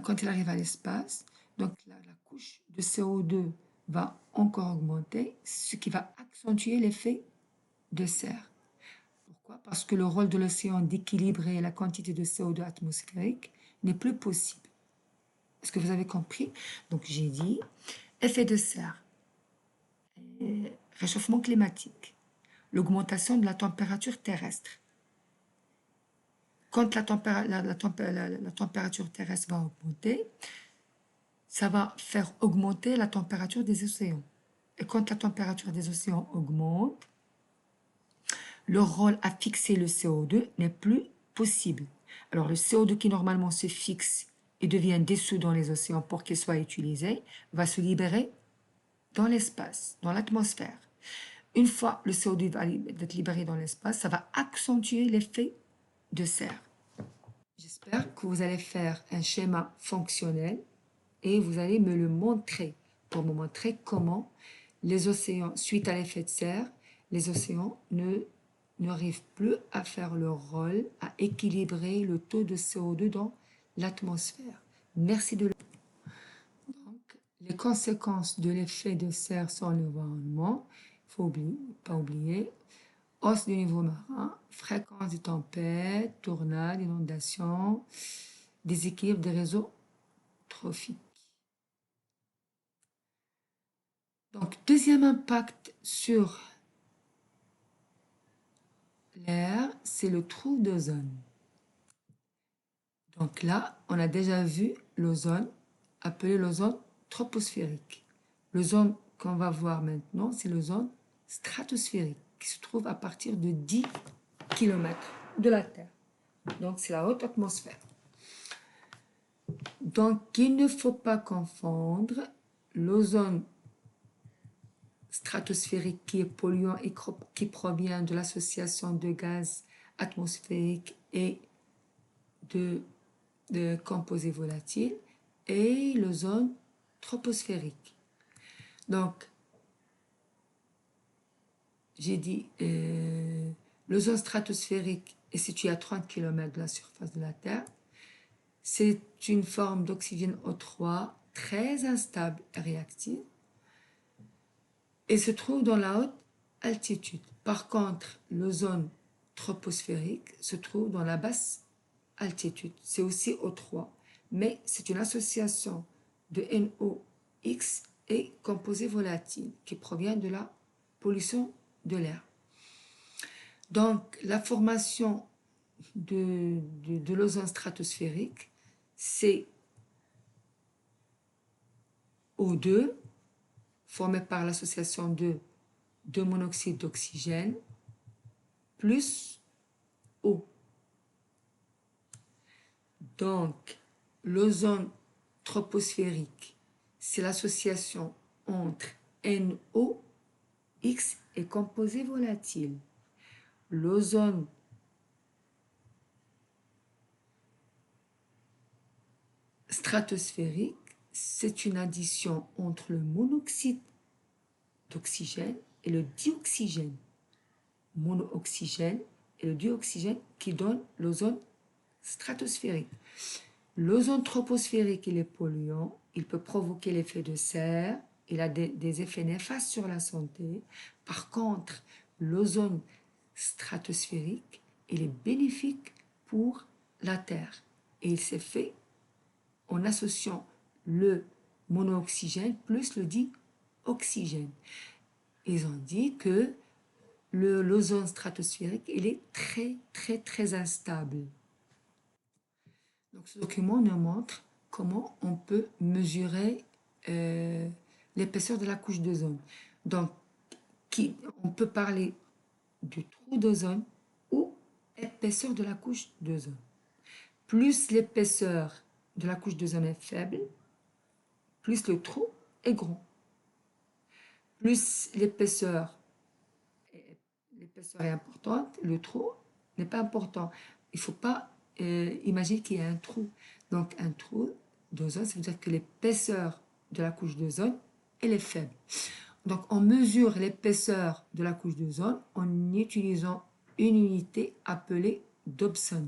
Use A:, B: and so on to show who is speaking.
A: quand il arrive à l'espace, donc la couche de CO2 va encore augmenter, ce qui va accentuer l'effet de serre. Pourquoi? Parce que le rôle de l'océan d'équilibrer la quantité de CO2 atmosphérique n'est plus possible. Est-ce que vous avez compris? Donc j'ai dit effet de serre, réchauffement climatique, l'augmentation de la température terrestre. Quand la température terrestre va augmenter, ça va faire augmenter la température des océans. Et quand la température des océans augmente, leur rôle à fixer le CO2 n'est plus possible. Alors le CO2 qui normalement se fixe et devient dissous dans les océans pour qu'il soit utilisé, va se libérer dans l'espace, dans l'atmosphère. Une fois le CO2 va être libéré dans l'espace, ça va accentuer l'effet de serre. J'espère que vous allez faire un schéma fonctionnel et vous allez me le montrer pour me montrer comment les océans, suite à l'effet de serre, les océans n'arrivent plus à faire leur rôle, à équilibrer le taux de CO2 dans l'atmosphère. Merci de le... Donc, les conséquences de l'effet de serre sur l'environnement, il ne faut pas oublier, hausse du niveau marin, fréquence des tempêtes, tornades, inondations, déséquilibre des réseaux trophiques. Donc, deuxième impact sur l'air, c'est le trou d'ozone. Donc là, on a déjà vu l'ozone, appelé l'ozone troposphérique. L'ozone qu'on va voir maintenant, c'est l'ozone stratosphérique, qui se trouve à partir de 10 km de la Terre. Donc, c'est la haute atmosphère. Donc, il ne faut pas confondre l'ozone stratosphérique qui est polluant et qui provient de l'association de gaz atmosphériques et de composés volatiles et l'ozone troposphérique. Donc, j'ai dit l'ozone stratosphérique est situé à 30 km de la surface de la Terre. C'est une forme d'oxygène O3 très instable et réactive et se trouve dans la haute altitude. Par contre, l'ozone troposphérique se trouve dans la basse altitude. C'est aussi O3, mais c'est une association de NOx et composés volatiles qui provient de la pollution de l'air. Donc, la formation de l'ozone stratosphérique, c'est O2, formé par l'association de monoxyde d'oxygène, plus O. Donc, l'ozone troposphérique, c'est l'association entre NOx et composés volatiles. L'ozone stratosphérique, c'est une addition entre le monoxyde d'oxygène et le dioxygène. Monooxygène et le dioxygène qui donne l'ozone stratosphérique. L'ozone troposphérique, il est polluant, il peut provoquer l'effet de serre, il a des effets néfastes sur la santé. Par contre, l'ozone stratosphérique, il est bénéfique pour la Terre. Et il s'est fait en associant le monooxygène plus le dioxygène. Ils ont dit que l'ozone stratosphérique, il est très instable. Donc ce document nous montre comment on peut mesurer l'épaisseur de la couche d'ozone. Donc, on peut parler du trou d'ozone ou épaisseur de la couche d'ozone. Plus l'épaisseur de la couche d'ozone est faible, plus le trou est grand. Plus l'épaisseur est importante, le trou n'est pas important. Il ne faut pas imaginer qu'il y a un trou. Donc un trou d'ozone, ça veut dire que l'épaisseur de la couche d'ozone, elle est faible. Donc on mesure l'épaisseur de la couche d'ozone en utilisant une unité appelée Dobson.